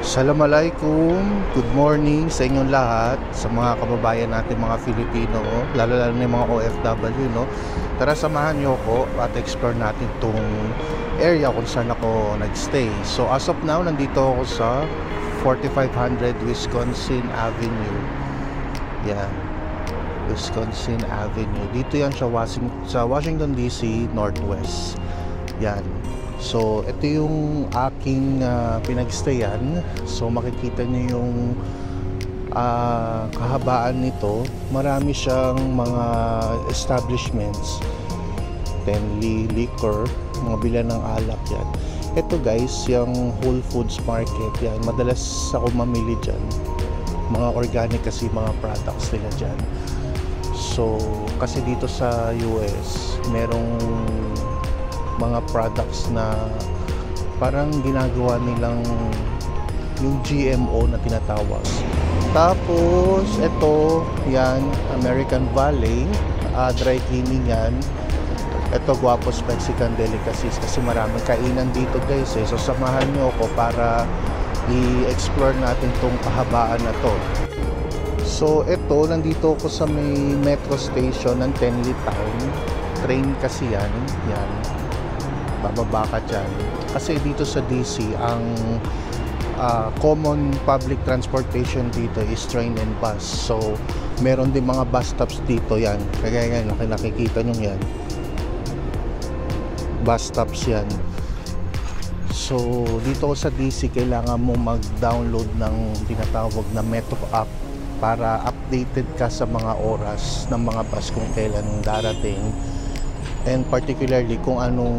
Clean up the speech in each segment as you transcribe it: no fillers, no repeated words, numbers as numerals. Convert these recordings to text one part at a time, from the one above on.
Assalamualaikum, good morning sa inyong lahat, sa mga kababayan natin mga Filipino, lalo na yung mga OFW, no? Tara samahan niyo ako at explore natin itong area kung saan ako nagstay. So as of now, nandito ako sa 4500 Wisconsin Avenue. Yan, Wisconsin Avenue. Dito yan sa Washington DC, Northwest. Yan. So, ito yung aking pinagstayan. So, makikita niyo yung kahabaan nito. Marami siyang mga establishments. Tenly Liquor, mga bilan ng alak yan. Ito guys, yung Whole Foods Market yan. Madalas ako mamili dyan. Mga organic kasi mga products nila dyan. So, kasi dito sa US, merong mga products na parang ginagawa nilang yung GMO na tinatawag. Tapos ito, yan, American Valley, dry cleaning yan. Ito, Guapos Mexican Delicacies, kasi maraming kainan dito guys eh. So samahan nyo ako para i-explore natin tong kahabaan na to. So ito, nandito ako sa may metro station ng Tenley Town. Train kasi yan, yan. Bababa ka dyan. Kasi dito sa DC, ang common public transportation dito is train and bus. So, meron din mga bus stops dito yan. Kaya yan, nakikita nyo yan. Bus stops yan. So, dito sa DC, kailangan mo mag-download ng tinatawag na Metro app para updated ka sa mga oras ng mga bus kung kailan darating. And particularly kung anong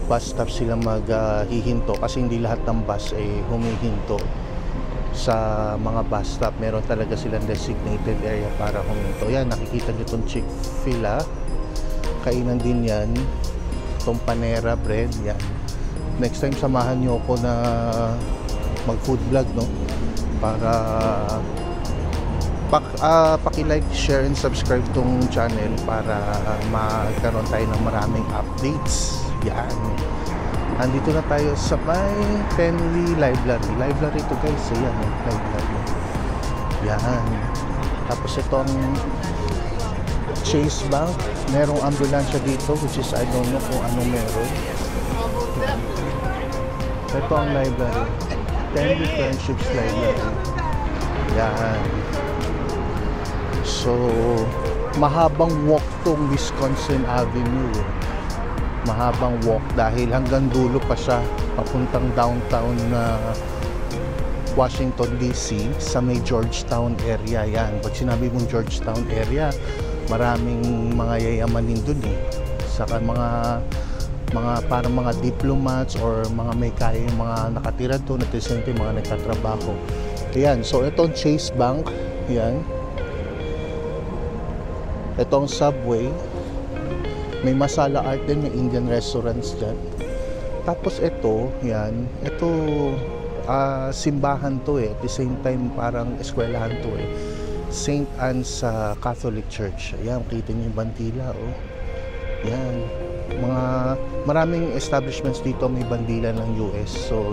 bus stop sila maghihinto, kasi hindi lahat ng bus ay humihinto sa mga bus stop. Meron talaga silang designated area para huminto. Yan, nakikita nyo itong Chick-fil-A. Kainan din yan. Itong Panera Bread, yan. Next time samahan nyo ako na mag food vlog, no? Para paki-like, share, and subscribe tong channel para magkaroon tayo ng maraming updates. Yan. Andito na tayo sa may Tenley Library. Library to guys. Yan, library. Yan. Tapos ito ang Chase Bank. Merong ambulansya dito, which is I don't know kung anong meron. Yan. Ito ang library. Tenley Friendships Library. Yan. So, mahabang walk tong Wisconsin Avenue. Mahabang walk dahil hanggang dulo pa siya papuntang downtown na Washington DC sa may Georgetown area yan. Pag sinabi mong Georgetown area, maraming mga yayamanin dun eh. Saka mga parang mga diplomats or mga may kaya yung mga nakatira doon at the same time mga nagtatrabaho. Ayan, so itong Chase Bank, yan. Itong Subway, may Masala Art din, may Indian restaurants dyan. Tapos ito, yan, ito simbahan to eh, at the same time parang eskwelahan to eh. St. Anne's Catholic Church. Ayan, kita niyo yung bandila oh. Yan, maraming establishments dito may bandila ng US. So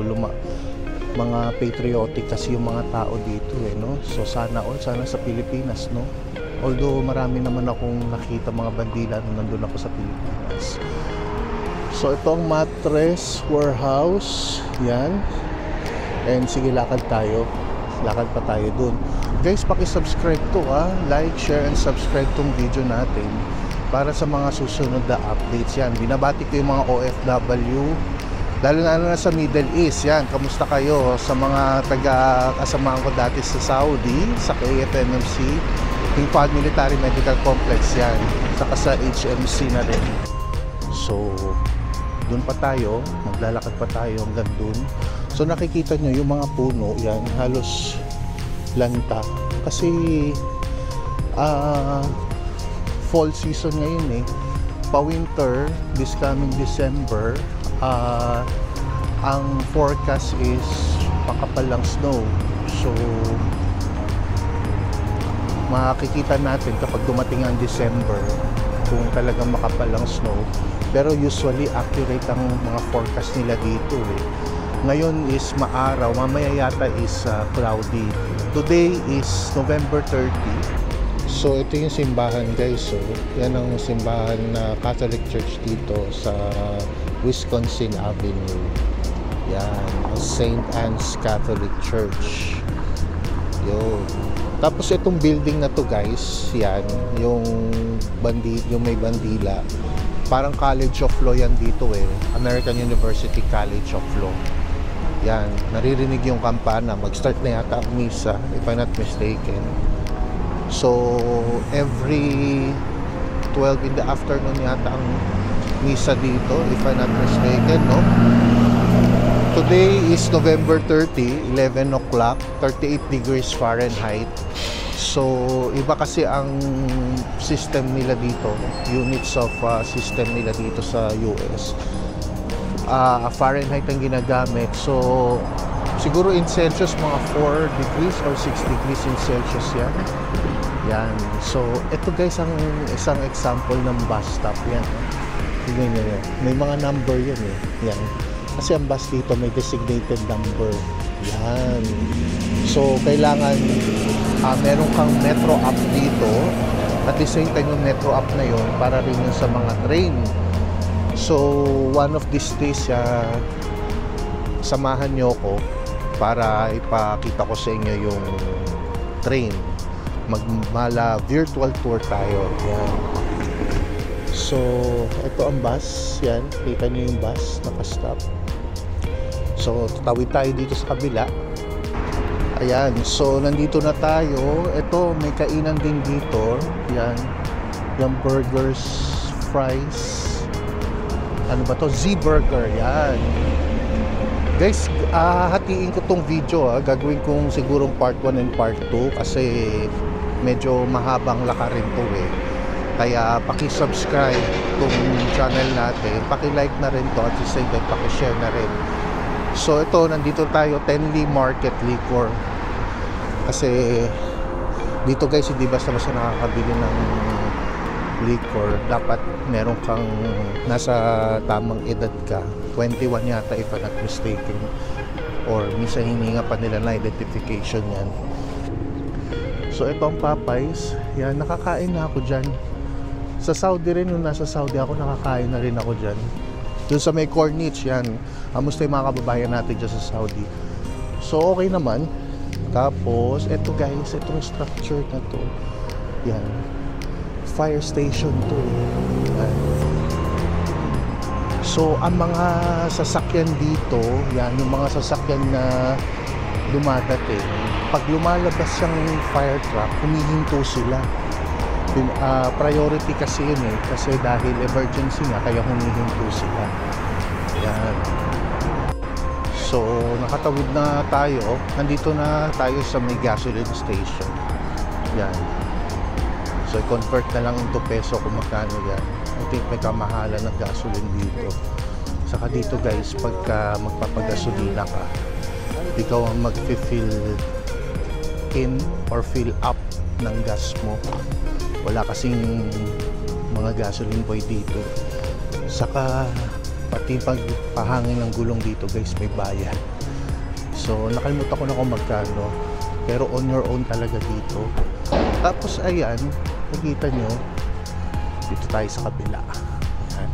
mga patriotic kasi yung mga tao dito eh, no? So sana sa Pilipinas, no? Although marami naman akong nakita mga bandila nung nandun ako sa Pilipinas. So ito ang Mattress Warehouse. Yan. And sige, lakad tayo. Lakad pa tayo dun. Guys, paki-subscribe to like, share, and subscribe tong video natin para sa mga susunod na updates. Yan, binabati ko yung mga OFW, lalo na sa Middle East. Yan, kamusta kayo sa mga taga-kasamahan ko dati sa Saudi, sa KFMMC, yung Quad Military Medical Complex yan, saka sa HMC na rin. So dun pa tayo, maglalakad pa tayo hanggang dun. So nakikita nyo yung mga puno yan, halos lanta kasi fall season ngayon eh. Pa winter, this coming December, ang forecast is pakapalang snow. So makikita natin kapag dumating ang December kung talagang makapalang snow. Pero usually accurate ang mga forecast nila dito eh. Ngayon is maaraw, mamaya yata is cloudy. Today is November 30. So ito yung simbahan guys. So yan ang simbahan na Catholic Church dito sa Wisconsin Avenue. Yan, St. Anne's Catholic Church. Yun. Tapos itong building na to guys, yan, yung may bandila. Parang College of Law yan dito eh. American University College of Law. Yan, naririnig yung kampana. Mag-start na yata ang misa, if I'm not mistaken. So, every 12 in the afternoon yata ang misa dito, if I'm not mistaken, no? Today is November 30, 11 o'clock, 38 degrees Fahrenheit. So, iba kasi ang system nila dito, units of system nila dito sa US. Fahrenheit ang ginagamit. So, siguro in Celsius, mga 4 degrees or 6 degrees in Celsius yan. Yan. So, ito guys, ang isang example ng bus stop. Yan. Tignan nyo yan. May mga number yan eh. Yan. Kasi ang bus dito may designated number. Yan. So, kailangan meron kang metro app dito. At the same time, yung metro app na yun para rin yun sa mga train. So, one of these days, samahan nyo ko para ipakita ko sa inyo yung train. Magmala virtual tour tayo. Yan. So, ito ang bus. Yan. Kita nyo yung bus. Nakastop. So, tatawid tayo dito sa kabila. Ayan. So, nandito na tayo. Ito, may kainan din dito. Yan. Yung burgers, fries. Ano ba to? Z-burger. Yan. Guys, hatiin ko tong video. Gagawin kong sigurong part 1 and part 2 kasi medyo mahabang lakarin to eh. Kaya paki-subscribe tong channel natin. Paki-like na rin to at the same time paki-share na rin. So ito, nandito tayo, Tenley Market Liquor. Kasi dito guys, hindi basta-basta nakakabili ng liquor. Dapat meron kang nasa tamang edad ka. 21 yata if I'm not mistaken. Or minsan hininga pa nila na identification yan. So ito ang Popeyes. Yan, nakakain na ako dyan. Sa Saudi rin, nung nasa Saudi ako, nakakain na rin ako dyan. Doon sa may Corniche, yan. Kamusta yung mga kababayan natin dyan sa Saudi. So okay naman. Tapos, ito guys, itong structure na to. Yan. Fire station to. Yan. So, ang mga sasakyan dito, yan, yung mga sasakyan na dumadating, pag lumalabas yung fire truck, humihinto sila. Priority kasi yun eh, kasi dahil emergency nga, kaya humihinto sila. Yan. So, nakatawid na tayo. Nandito na tayo sa may gasoline station. Yan. So, i-convert na lang into peso kung magkano yan. I think may kamahalan ng gasoline dito. Saka dito guys, pagka magpapagasolina ka, ikaw ang mag-fill in or fill up ng gas mo. Wala kasing mga gasoline boy dito. Saka pati pagpahangin ng gulong dito guys, may bayad. So nakalimutan ko na kung magkano, pero on your own talaga dito. Tapos ayan, nakita nyo, dito tayo sa kabila. Ayan.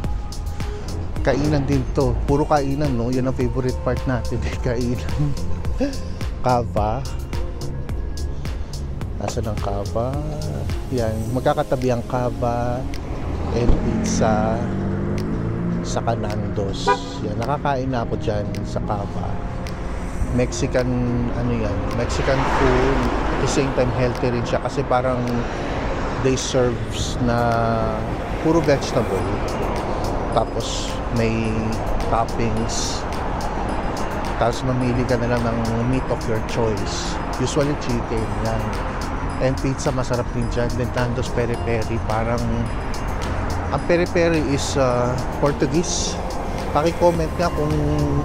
Kainan din to, puro kainan, no? Yan ang favorite part natin, kainan. Kava. Nasa ng Kava. Yan, magkakatabi ang Kava and pizza sa Nando's. Yan, nakakain na ako dyan sa Kava. Mexican, ano yan, Mexican food. At the same time, healthy rin siya kasi parang they serves na puro vegetable. Tapos may toppings. Tapos mamili ka na lang ng meat of your choice. Usually chicken, yan. And pizza, masarap din dyan. Then Nando's peri-peri, parang ang peri-peri is Portuguese. Paki-comment nga kung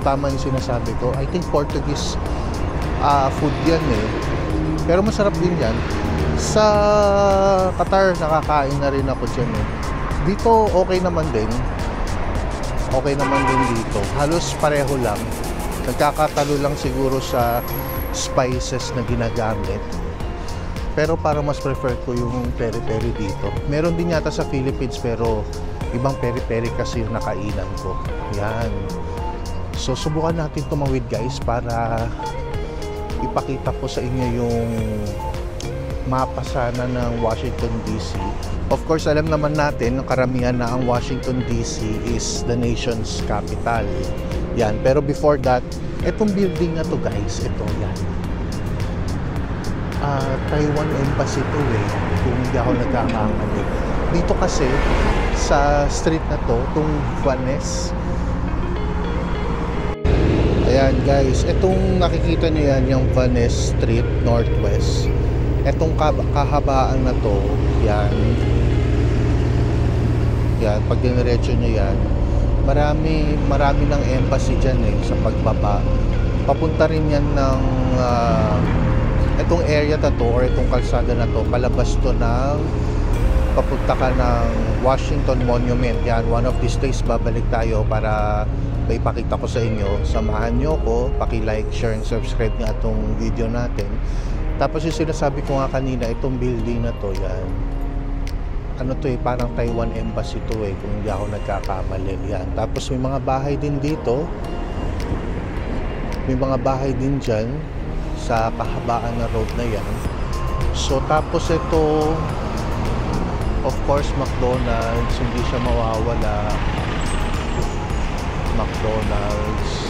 tama yung sinasabi ko. I think Portuguese food yan eh. Pero masarap din yan. Sa Qatar, nakakain na rin ako dyan eh. Dito, okay naman din. Okay naman din dito. Halos pareho lang. Nagkakatalo lang siguro sa spices na ginagamit. Pero para mas prefer ko yung peri-peri dito. Meron din yata sa Philippines pero ibang peri-peri kasi yung nakainan ko. Yan. So subukan natin tumawid guys para ipakita ko sa inyo yung mapa sana ng Washington DC. Of course, alam naman natin ng karamihan na ang Washington DC is the nation's capital. Yan. Pero before that, etong building na to guys, ito yan. Taiwan Embassy to eh, kung hindi ako nagkakamali. Dito kasi, sa street na to, itong Vanes. Ayan guys, itong nakikita nyo yan, yung Vanes Street, Northwest. Itong kahabaan na to, yan. Yan, pag diniretso nyo yan, marami ng embassy dyan eh, sa pagbaba. Papunta rin yan ng itong area na to or itong kalsada na to, palabas to ng papunta ka ng Washington Monument. Yan, one of these days babalik tayo para ipakita ko sa inyo. Samahan nyo ko, paki-like, share, and subscribe nga itong video natin. Tapos yung sinasabi ko nga kanina, itong building na to, yan, ano to eh, parang Taiwan Embassy to eh, kung hindi ako nagkakamali. Yan, tapos may mga bahay din dito, may mga bahay din dyan sa kahabaan na road na yan. So tapos ito, of course, McDonald's, hindi siya mawawala. McDonald's,